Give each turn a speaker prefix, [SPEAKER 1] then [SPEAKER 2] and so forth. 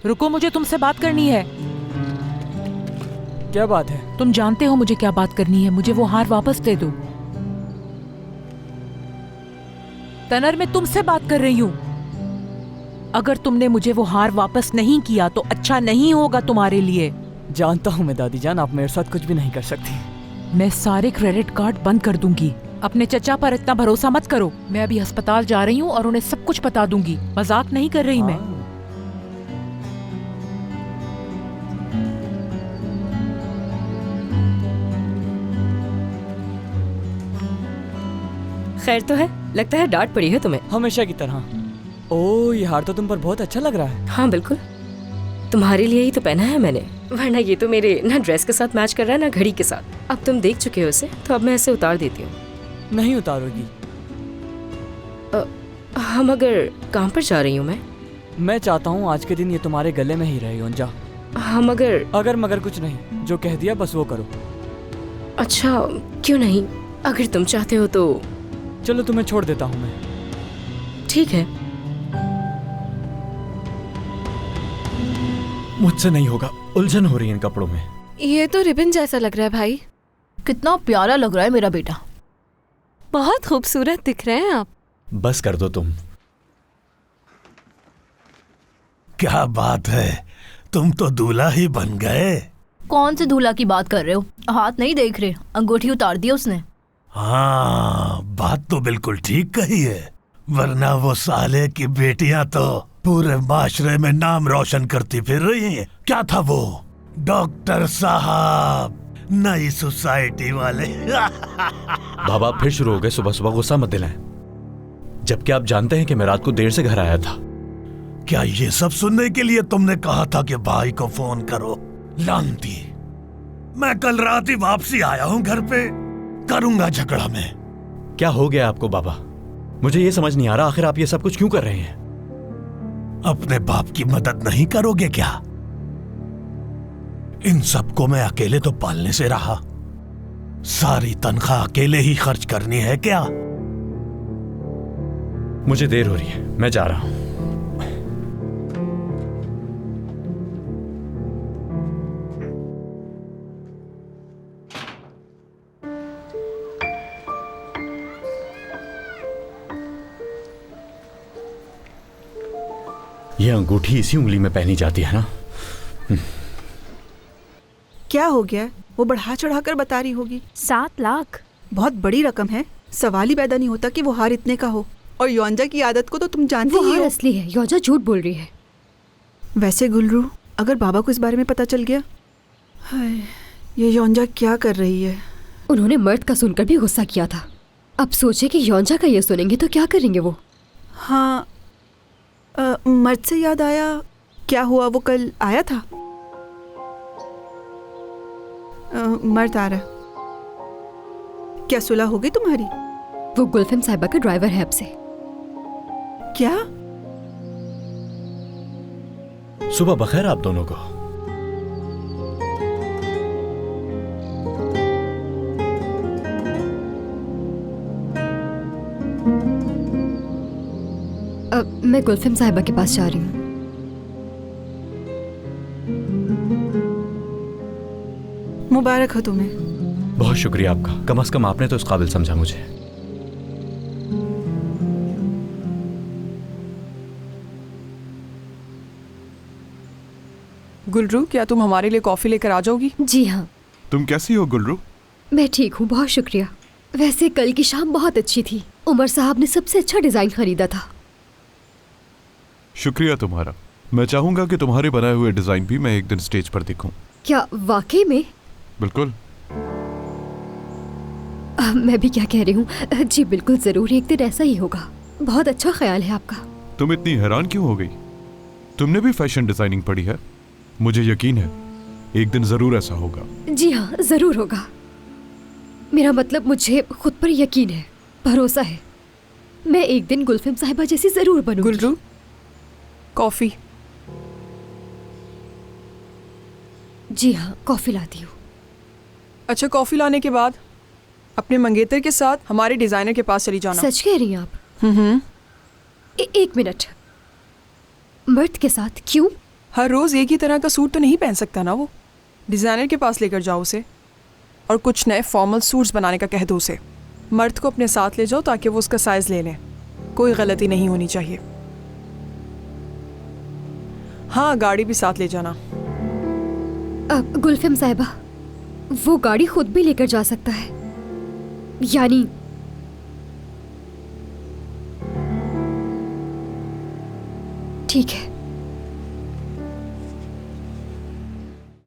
[SPEAKER 1] रुको, मुझे तुमसे बात करनी है।
[SPEAKER 2] क्या बात है?
[SPEAKER 1] तुम जानते हो मुझे क्या बात करनी है। मुझे वो हार वापस दे दो। तनर, मैं तुमसे बात कर रही हूँ। अगर तुमने मुझे वो हार वापस नहीं किया तो अच्छा नहीं होगा तुम्हारे लिए।
[SPEAKER 2] जानता हूँ मैं दादी जान, आप मेरे साथ कुछ भी नहीं कर सकती।
[SPEAKER 1] मैं सारे क्रेडिट कार्ड बंद कर दूंगी। अपने चचा पर इतना भरोसा मत करो। मैं अभी अस्पताल जा रही हूँ और उन्हें सब कुछ बता दूंगी। मजाक नहीं कर रही मैं।
[SPEAKER 3] खैर तो है, लगता है डांट पड़ी है तुम्हें।
[SPEAKER 2] हमेशा की तरह। ओह, ये हार तो तुम पर बहुत अच्छा लग रहा है।
[SPEAKER 3] हाँ बिल्कुल, तुम्हारे लिए ही तो पहना है मैंने, वरना ये तो मेरे ना ड्रेस के साथ मैच कर रहा है ना घड़ी के साथ। अब तुम देख चुके हो इसे, तो अब मैं इसे उतार देती हूँ।
[SPEAKER 2] नहीं उतारोगी?
[SPEAKER 3] हम अगर काम पर जा रही हूँ
[SPEAKER 2] मैं चाहता हूँ आज के दिन ये तुम्हारे गले में ही रहे योंजा।
[SPEAKER 3] हम अगर
[SPEAKER 2] मगर कुछ नहीं, जो कह दिया बस वो करो।
[SPEAKER 3] अच्छा क्यों नहीं, अगर तुम चाहते हो तो।
[SPEAKER 2] चलो तुम्हें छोड़ देता हूँ मैं।
[SPEAKER 3] ठीक है।
[SPEAKER 4] मुझसे नहीं होगा, उलझन हो रही है इन कपड़ों में।
[SPEAKER 5] ये तो रिबन जैसा लग रहा है भाई।
[SPEAKER 6] कितना प्यारा लग रहा है मेरा बेटा।
[SPEAKER 5] बहुत खूबसूरत दिख रहे हैं आप।
[SPEAKER 4] बस कर दो तुम।
[SPEAKER 7] क्या बात है, तुम तो दूल्हा ही बन गए।
[SPEAKER 6] कौन से दूल्हा की बात कर रहे हो? हाथ नहीं देख रहे, अंगूठी उतार दी उसने।
[SPEAKER 7] हाँ, बात तो बिल्कुल ठीक कही है, वरना वो साले की बेटियां तो पूरे माशरे में नाम रोशन करती फिर रही हैं। क्या था वो? डॉक्टर साहब, नई सोसाइटी वाले।
[SPEAKER 4] बाबा फिर शुरू हो गए, सुबह सुबह गुस्सा मत दिलाएं। जबकि आप जानते हैं कि मैं रात को देर से घर आया था।
[SPEAKER 7] क्या ये सब सुनने के लिए तुमने कहा था कि भाई को फोन करो? लानती, मैं कल रात ही वापसी आया हूँ घर पे, करूंगा झगड़ा में।
[SPEAKER 4] क्या हो गया आपको बाबा? मुझे ये समझ नहीं आ रहा, आखिर आप ये सब कुछ क्यों कर रहे हैं?
[SPEAKER 7] अपने बाप की मदद नहीं करोगे क्या? इन सबको मैं अकेले तो पालने से रहा, सारी तनख्वाह अकेले ही खर्च करनी है क्या?
[SPEAKER 4] मुझे देर हो रही है, मैं जा रहा हूं। ये अंगूठी इसी उंगली में पहनी जाती है ना?
[SPEAKER 8] क्या हो गया? वो बढ़ा चढ़ा कर बता रही होगी।
[SPEAKER 5] 7 लाख
[SPEAKER 8] बहुत बड़ी रकम है, सवाल ही पैदा नहीं होता कि वो हार इतने का हो। और योंजा की आदत को तो तुम जानती ही हो।
[SPEAKER 5] असली है, योंजा झूठ बोल रही है।
[SPEAKER 8] वैसे गुलरू, अगर बाबा को इस बारे में पता चल गया, हाय, ये योंजा क्या कर रही है?
[SPEAKER 5] उन्होंने मर्द का सुनकर भी गुस्सा किया था, अब सोचे कि योंजा का ये सुनेंगे तो क्या करेंगे वो।
[SPEAKER 8] हाँ, मर्द से याद आया, क्या हुआ? वो कल आया था। मर्द आ रहा। क्या सुलह हो गई तुम्हारी?
[SPEAKER 5] वो गुलफिम साहिबा का ड्राइवर है अब से।
[SPEAKER 8] क्या?
[SPEAKER 4] सुबह बखैर आप दोनों को।
[SPEAKER 5] अब मैं गुलफिम साहिबा के पास जा रही हूँ।
[SPEAKER 8] मुबारक हो तुम्हें।
[SPEAKER 4] बहुत शुक्रिया आपका, कम से कम आपने तो इस काबिल समझा मुझे।
[SPEAKER 9] गुलरू, क्या तुम हमारे लिए कॉफी लेकर आ जाओगी?
[SPEAKER 5] जी हाँ।
[SPEAKER 10] तुम कैसी हो गुलरू?
[SPEAKER 5] मैं ठीक हूँ, बहुत शुक्रिया। वैसे कल की शाम बहुत अच्छी थी, उमर साहब ने सबसे अच्छा डिजाइन खरीदा था।
[SPEAKER 10] शुक्रिया तुम्हारा। मैं चाहूंगा कि तुम्हारे बनाए हुए डिजाइन भी मैं एक दिन स्टेज पर दिखूं।
[SPEAKER 5] क्या वाकई में?
[SPEAKER 10] बिल्कुल।
[SPEAKER 5] मैं भी क्या कह रही हूँ, जी बिल्कुल जरूर, एक दिन ऐसा ही होगा। बहुत अच्छा ख्याल है आपका।
[SPEAKER 10] तुम इतनी हैरान क्यों हो गई? तुमने भी फैशन डिजाइनिंग पढ़ी है, मुझे यकीन है एक दिन जरूर ऐसा होगा।
[SPEAKER 5] जी हाँ, जरूर होगा। मेरा मतलब मुझे खुद पर यकीन है, भरोसा है। मैं एक दिन गुलफिम साहिबा जैसी जरूर बनूंगी।
[SPEAKER 9] गुलरू, कॉफी।
[SPEAKER 5] जी हाँ, कॉफी लाती हूँ।
[SPEAKER 9] अच्छा, कॉफी लाने के बाद अपने मंगेतर के साथ हमारे डिजाइनर के पास चली जाना।
[SPEAKER 5] सच कह रही हैं आप? एक मिनट, मर्द के साथ? क्यों?
[SPEAKER 9] हर रोज एक ही तरह का सूट तो नहीं पहन सकता ना वो। डिजाइनर के पास लेकर जाओ उसे और कुछ नए फॉर्मल सूट्स बनाने का कह दो उसे। मर्द को अपने साथ ले जाओ ताकि वो उसका साइज ले लें। कोई गलती नहीं होनी चाहिए। हाँ, गाड़ी भी साथ ले जाना।
[SPEAKER 5] अब गुलफिम साहिबा, वो गाड़ी खुद भी लेकर जा सकता है, यानी ठीक है।